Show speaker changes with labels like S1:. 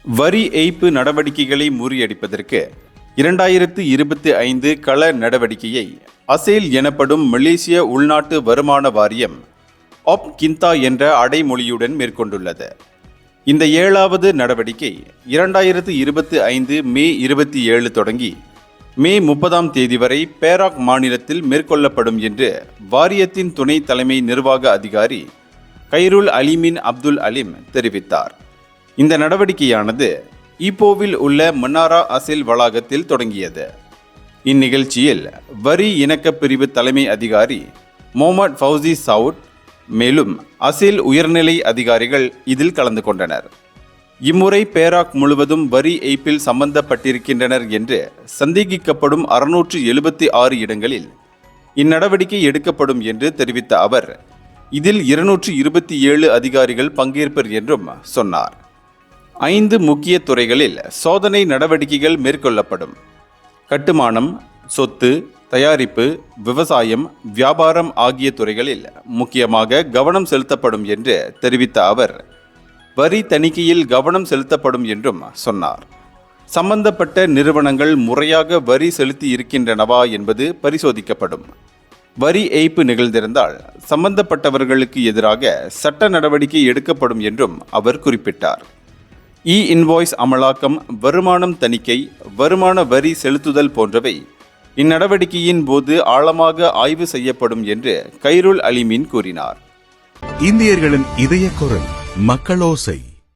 S1: வரி ஏய்ப்பு நடவடிக்கைகளை முறியடிப்பதற்கு 2025 கள நடவடிக்கையை அசேல் எனப்படும் மலேசிய உள்நாட்டு வருமான வாரியம் கிந்தா என்ற அடைமொழியுடன் மேற்கொண்டுள்ளது. இந்த 7வது நடவடிக்கை 2025 மே 27 தொடங்கி மே 30ஆம் தேதி வரை பேராக் மாநிலத்தில் மேற்கொள்ளப்படும் என்று வாரியத்தின் துணை தலைமை நிர்வாக அதிகாரி கைருல் அலிமின் அப்துல் அலிம் தெரிவித்தார். இந்த நடவடிக்கையானது ஈப்போவில் உள்ள மன்னாரா அசேல் வளாகத்தில் தொடங்கியது. இந்நிகழ்ச்சியில் வரி இணக்கப் பிரிவு தலைமை அதிகாரி முகமது ஃபவுசி சவுட் மேலும் அசேல் உயர்நிலை அதிகாரிகள் இதில் கலந்து கொண்டனர். இம்முறை பேராக் முழுவதும் வரி ஏய்ப்பில் சம்பந்தப்பட்டிருக்கின்றனர் என்று சந்தேகிக்கப்படும் 676 இடங்களில் இந்நடவடிக்கை எடுக்கப்படும் என்று தெரிவித்த அவர், இதில் 227 அதிகாரிகள் பங்கேற்பர் என்றும் சொன்னார். 5 முக்கிய துறைகளில் சோதனை நடவடிக்கைகள் மேற்கொள்ளப்படும். கட்டுமானம், சொத்து, தயாரிப்பு, விவசாயம், வியாபாரம் ஆகிய துறைகளில் முக்கியமாக கவனம் செலுத்தப்படும் என்று தெரிவித்த அவர், வரி தணிக்கையில் கவனம் செலுத்தப்படும் என்றும் சொன்னார். சம்பந்தப்பட்ட நிறுவனங்கள் முறையாக வரி செலுத்தி இருக்கின்றனவா என்பது பரிசோதிக்கப்படும். வரி ஏய்ப்பு நிகழ்ந்திருந்தால் சம்பந்தப்பட்டவர்களுக்கு எதிராக சட்ட நடவடிக்கை எடுக்கப்படும் என்றும் அவர் குறிப்பிட்டார். இன்வாய்ஸ் அமலாக்கம், வருமானம் தணிக்கை, வருமான வரி செலுத்துதல் போன்றவை இந்நடவடிக்கையின் போது ஆழமாக ஆய்வு செய்யப்படும் என்று கைருல் அலிமின் கூறினார்.
S2: இந்தியர்களின் இதய குரல் மக்களோசை.